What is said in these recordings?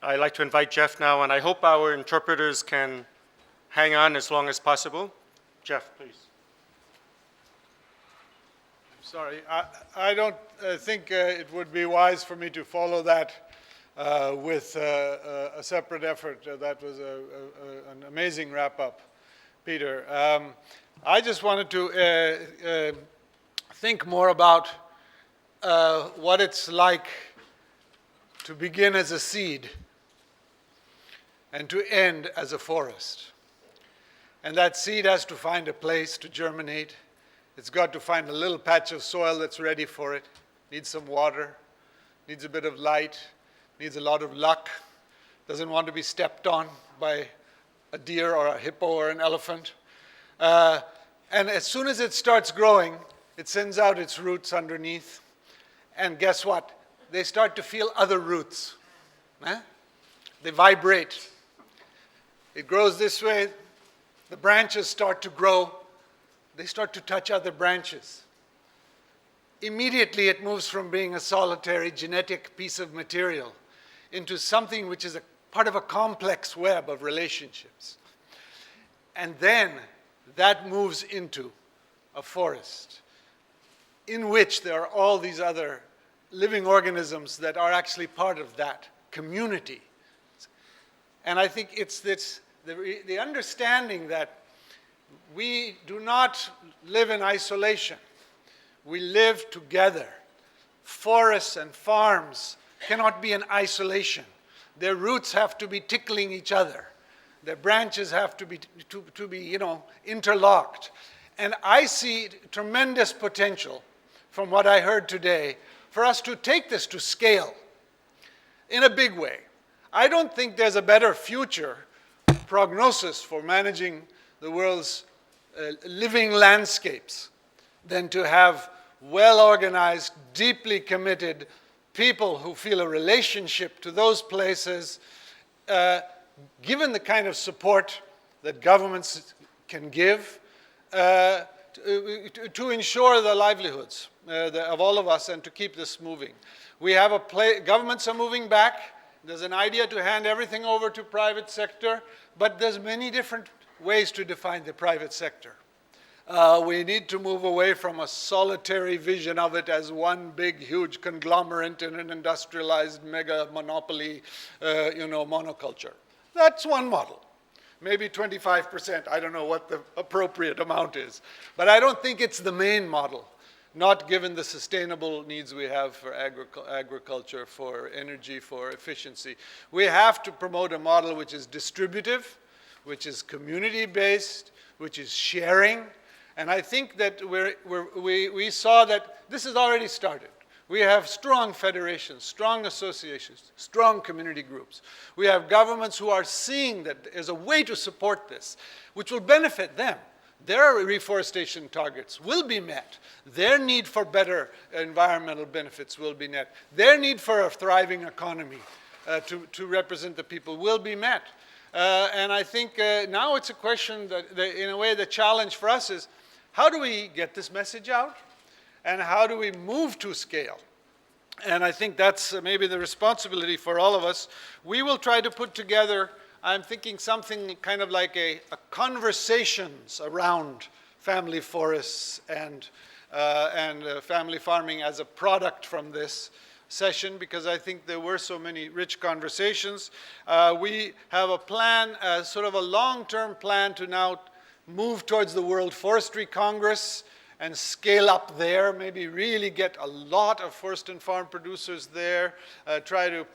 I'd like to invite Jeff now, and I hope our interpreters can hang on as long as possible. Jeff, please. Sorry, I don't think it would be wise for me to follow that with a separate effort. That was an amazing wrap-up, Peter. I just wanted to think more about what it's like to begin as a seed and to end as a forest. And that seed has to find a place to germinate. It's got to find a little patch of soil that's ready for it. Needs some water, needs a bit of light, needs a lot of luck, doesn't want to be stepped on by a deer or a hippo or an elephant. And as soon as it starts growing, it sends out its roots underneath. And guess what? They start to feel other roots. They vibrate. It grows this way. The branches start to grow. They start to touch other branches. Immediately it moves from being a solitary genetic piece of material into something which is a part of a complex web of relationships. And then that moves into a forest in which there are all these other living organisms that are actually part of that community. And I think it's the understanding that we do not live in isolation. We live together. Forests and farms cannot be in isolation. Their roots have to be tickling each other. Their branches have to be interlocked. And I see tremendous potential from what I heard today for us to take this to scale in a big way. I don't think there's a better future prognosis for managing the world's living landscapes than to have well-organized, deeply committed people who feel a relationship to those places, given the kind of support that governments can give to ensure the livelihoods of all of us and to keep this moving. We have governments are moving back. There's an idea to hand everything over to private sector, but there's many different ways to define the private sector. We need to move away from a solitary vision of it as one big, huge conglomerate in an industrialized mega monopoly, monoculture. That's one model. Maybe 25%, I don't know what the appropriate amount is. But I don't think it's the main model, not given the sustainable needs we have for agriculture, for energy, for efficiency. We have to promote a model which is distributive, which is community-based, which is sharing. And I think that we saw that this has already started. We have strong federations, strong associations, strong community groups. We have governments who are seeing that there's a way to support this, which will benefit them. Their reforestation targets will be met. Their need for better environmental benefits will be met. Their need for a thriving economy to represent the people will be met. And I think now it's a question that, in a way, the challenge for us is, how do we get this message out? And how do we move to scale? And I think that's maybe the responsibility for all of us. We will try to put together, I'm thinking something kind of like a conversations around family forests and family farming as a product from this session, because I think there were so many rich conversations. We have a plan, sort of a long-term plan to now move towards the World Forestry Congress and scale up there, maybe really get a lot of forest and farm producers there, try to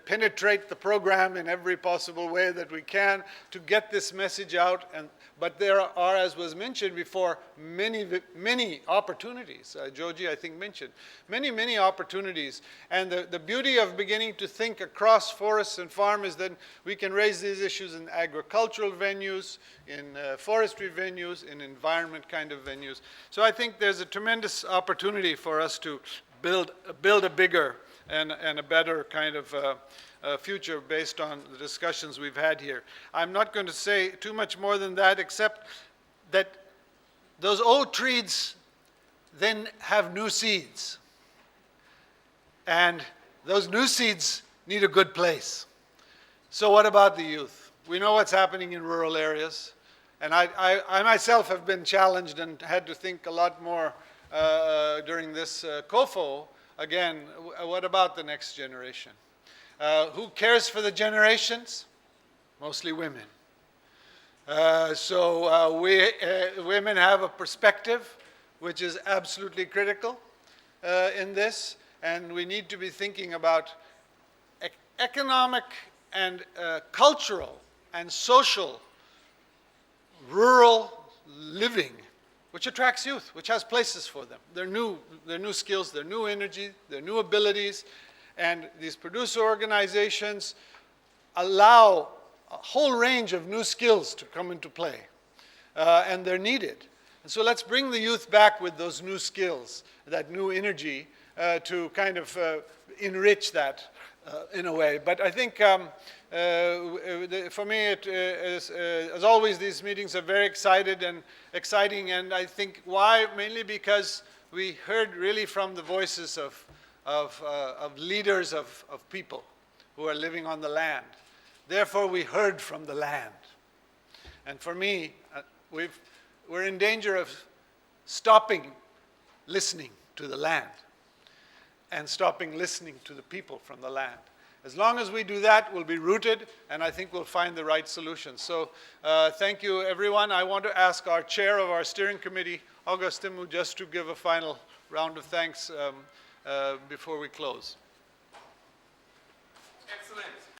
penetrate the program in every possible way that we can to get this message out. But there are, as was mentioned before, many opportunities. Joji, I think, mentioned many opportunities. And the beauty of beginning to think across forests and farm is that we can raise these issues in agricultural venues, in forestry venues, in environment kind of venues. So I think there's a tremendous opportunity for us to build a bigger and a better kind of future based on the discussions we've had here. I'm not going to say too much more than that, except that those old trees then have new seeds. And those new seeds need a good place. So what about the youth? We know what's happening in rural areas. And I myself have been challenged and had to think a lot more during this COFO. Again, what about the next generation? Who cares for the generations? Mostly women. Women have a perspective which is absolutely critical in this, and we need to be thinking about economic and cultural and social rural living, which attracts youth, which has places for them. Their new skills, their new energy, their new abilities, and these producer organizations allow a whole range of new skills to come into play, and they're needed. And so let's bring the youth back with those new skills, that new energy, to kind of enrich that in a way. But I think for me, as always, these meetings are very exciting, and I think why? Mainly because we heard really from the voices of leaders of people who are living on the land. Therefore, we heard from the land. And for me, we're in danger of stopping listening to the land and stopping listening to the people from the land. As long as we do that, we'll be rooted, and I think we'll find the right solution. So thank you, everyone. I want to ask our chair of our steering committee, Augustimu, just to give a final round of thanks before we close. Excellent.